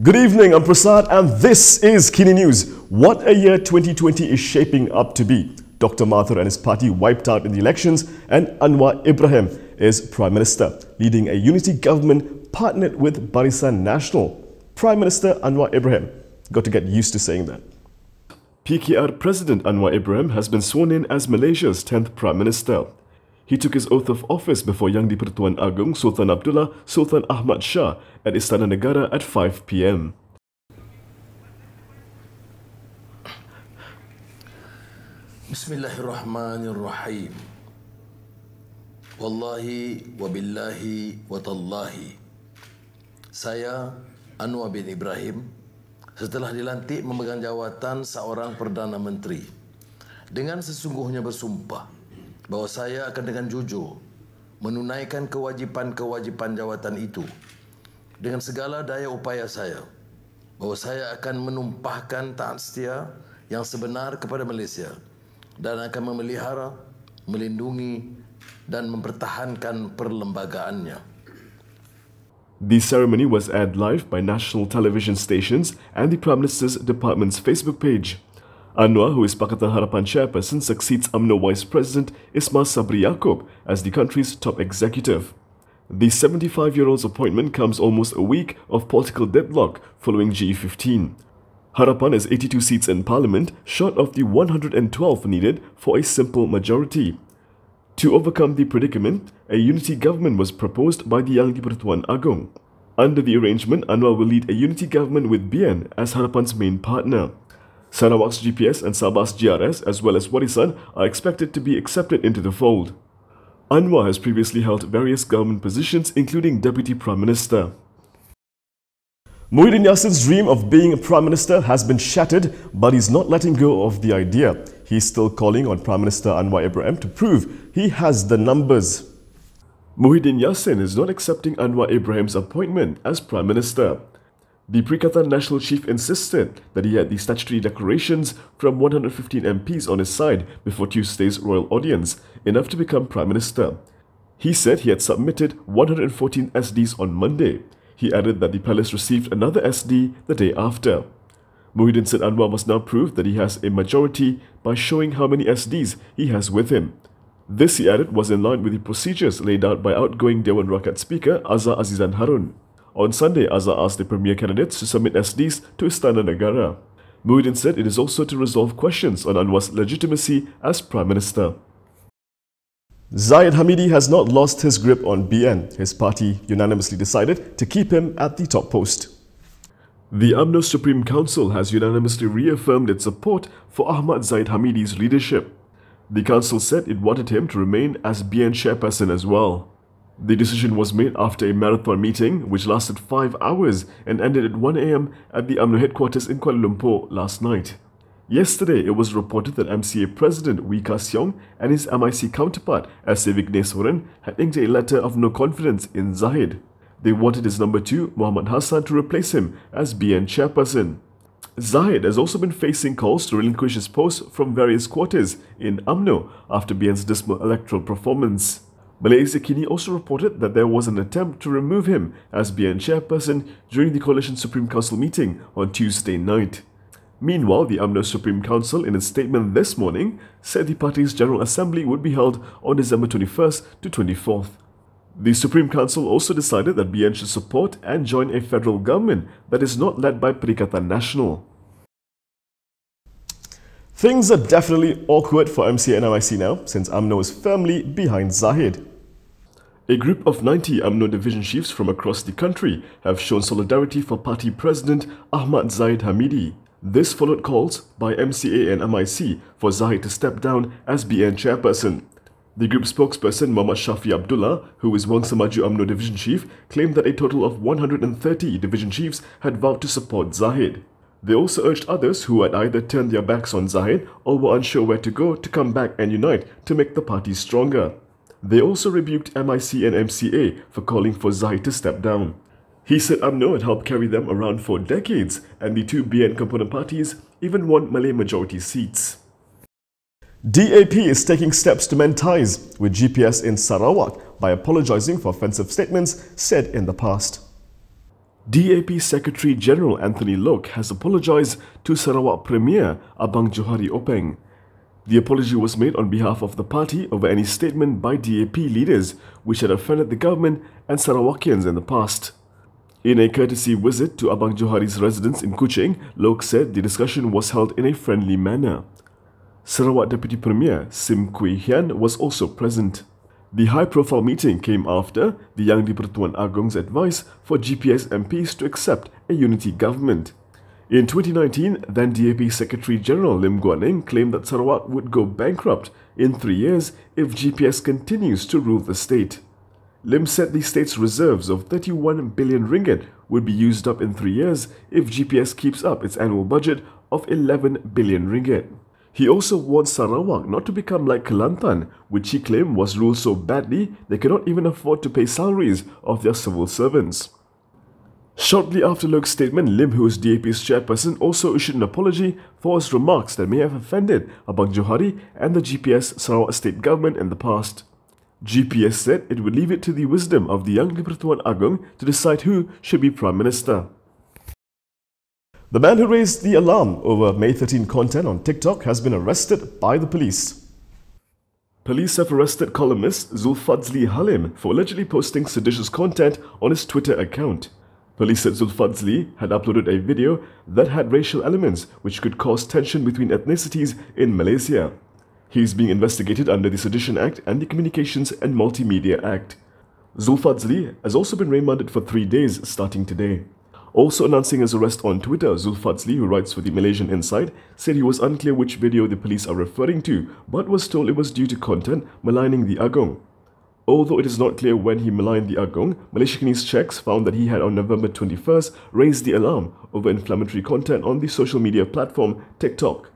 Good evening, I'm Prasad and this is KiniNews. What a year 2020 is shaping up to be. Dr. Mathur and his party wiped out in the elections and Anwar Ibrahim is Prime Minister, leading a unity government partnered with Pakatan Nasional. Prime Minister Anwar Ibrahim. Got to get used to saying that. PKR President Anwar Ibrahim has been sworn in as Malaysia's 10th Prime Minister. He took his oath of office before Yang di-Pertuan Agong Sultan Abdullah, Sultan Ahmad Shah at Istana Negara at 5 p.m. Bismillahirrahmanirrahim. Wallahi wabillahi watallahi. Saya Anwar bin Ibrahim setelah dilantik memegang jawatan seorang Perdana Menteri dengan sesungguhnya bersumpah bahawa saya akan dengan jujur menunaikan kewajipan-kewajipan jawatan itu dengan segala daya upaya saya, bahawa saya akan menumpahkan taat setia yang sebenar kepada Malaysia dan akan memelihara, melindungi dan mempertahankan perlembagaannya. The ceremony was aired live by national television stations and the Prime Minister's department's Facebook page. Anwar, who is Pakatan Harapan chairperson, succeeds Umno Vice President Ismail Sabri Yaakob as the country's top executive. The 75-year-old's appointment comes almost a week of political deadlock following G15. Harapan has 82 seats in parliament, short of the 112 needed for a simple majority. To overcome the predicament, a unity government was proposed by the Yang di-Pertuan Agong. Under the arrangement, Anwar will lead a unity government with BN as Harapan's main partner. Sarawak's GPS and Sabah's GRS as well as Warisan are expected to be accepted into the fold. Anwar has previously held various government positions including Deputy Prime Minister. Muhyiddin Yassin's dream of being a Prime Minister has been shattered, but he's not letting go of the idea. He's still calling on Prime Minister Anwar Ibrahim to prove he has the numbers. Muhyiddin Yassin is not accepting Anwar Ibrahim's appointment as Prime Minister. The Perikatan Nasional chief insisted that he had the statutory declarations from 115 MPs on his side before Tuesday's royal audience, enough to become Prime Minister. He said he had submitted 114 SDs on Monday. He added that the palace received another SD the day after. Muhyiddin said Anwar must now prove that he has a majority by showing how many SDs he has with him. This, he added, was in line with the procedures laid out by outgoing Dewan Rakyat Speaker Azhar Azizan Harun. On Sunday, Azhar asked the premier candidates to submit SDs to Istana Negara. Muhyiddin said it is also to resolve questions on Anwar's legitimacy as Prime Minister. Zahid Hamidi has not lost his grip on BN. His party unanimously decided to keep him at the top post. The Umno Supreme Council has unanimously reaffirmed its support for Ahmad Zahid Hamidi's leadership. The council said it wanted him to remain as BN chairperson as well. The decision was made after a marathon meeting which lasted 5 hours and ended at 1 a.m. at the Umno headquarters in Kuala Lumpur last night. Yesterday, it was reported that MCA President Wee Ka Siong and his MIC counterpart S.A. Vigneswaran had inked a letter of no confidence in Zahid. They wanted his number 2, Muhammad Hassan, to replace him as BN chairperson. Zahid has also been facing calls to relinquish his post from various quarters in Umno after BN's dismal electoral performance. Malaysia Kini also reported that there was an attempt to remove him as BN chairperson during the Coalition Supreme Council meeting on Tuesday night. Meanwhile, the Umno Supreme Council, in a statement this morning, said the party's General Assembly would be held on December 21st to 24th. The Supreme Council also decided that BN should support and join a federal government that is not led by Perikatan Nasional. Things are definitely awkward for MCA and MIC now, since Umno is firmly behind Zahid. A group of 90 Umno division chiefs from across the country have shown solidarity for party president Ahmad Zahid Hamidi. This followed calls by MCA and MIC for Zahid to step down as BN chairperson. The group spokesperson Muhammad Shafi Abdullah, who is Wang Samaju Umno division chief, claimed that a total of 130 division chiefs had vowed to support Zahid. They also urged others who had either turned their backs on Zahid or were unsure where to go to come back and unite to make the party stronger. They also rebuked MIC and MCA for calling for Zahid to step down. He said Umno had helped carry them around for decades and the two BN component parties even won Malay majority seats. DAP is taking steps to mend ties with GPS in Sarawak by apologizing for offensive statements said in the past. DAP Secretary General Anthony Loke has apologized to Sarawak Premier Abang Johari Openg. The apology was made on behalf of the party over any statement by DAP leaders which had offended the government and Sarawakians in the past. In a courtesy visit to Abang Johari's residence in Kuching, Loke said the discussion was held in a friendly manner. Sarawak Deputy Premier Sim Kui Hian was also present. The high-profile meeting came after the young di-Pertuan Agong's advice for GPS MPs to accept a unity government. In 2019, then DAP Secretary General Lim Guan Eng claimed that Sarawak would go bankrupt in 3 years if GPS continues to rule the state. Lim said the state's reserves of 31 billion ringgit would be used up in 3 years if GPS keeps up its annual budget of 11 billion ringgit. He also warned Sarawak not to become like Kelantan, which he claimed was ruled so badly they cannot even afford to pay salaries of their civil servants. Shortly after Loke's statement, Lim, who is DAP's chairperson, also issued an apology for his remarks that may have offended Abang Johari and the GPS Sarawak state government in the past. GPS said it would leave it to the wisdom of the young di-Pertuan Agong to decide who should be Prime Minister. The man who raised the alarm over May 13 content on TikTok has been arrested by the police. Police have arrested columnist Zulfadzli Halim for allegedly posting seditious content on his Twitter account. Police said Zulfadzli had uploaded a video that had racial elements which could cause tension between ethnicities in Malaysia. He is being investigated under the Sedition Act and the Communications and Multimedia Act. Zulfadzli has also been remanded for 3 days starting today. Also announcing his arrest on Twitter, Zulfadzli, who writes for the Malaysian Inside, said he was unclear which video the police are referring to, but was told it was due to content maligning the Agong. Although it is not clear when he maligned the Agong, Malaysia KiniNews checks found that he had on November 21st raised the alarm over inflammatory content on the social media platform TikTok.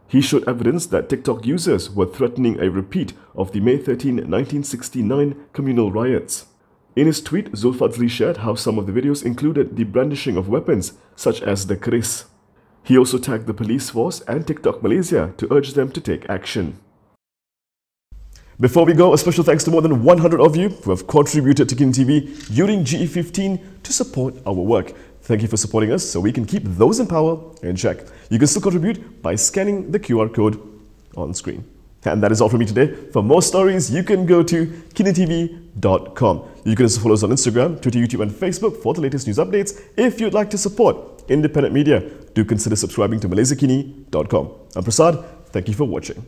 He showed evidence that TikTok users were threatening a repeat of the May 13, 1969 communal riots. In his tweet, Zulfadzli shared how some of the videos included the brandishing of weapons, such as the keris. He also tagged the police force and TikTok Malaysia to urge them to take action. Before we go, a special thanks to more than 100 of you who have contributed to KiniTV during GE15 to support our work. Thank you for supporting us so we can keep those in power in check. You can still contribute by scanning the QR code on screen. And that is all from me today. For more stories, you can go to KiniTV.com. You can also follow us on Instagram, Twitter, YouTube and Facebook for the latest news updates. If you'd like to support independent media, do consider subscribing to MalaysiaKini.com. I'm Prasad. Thank you for watching.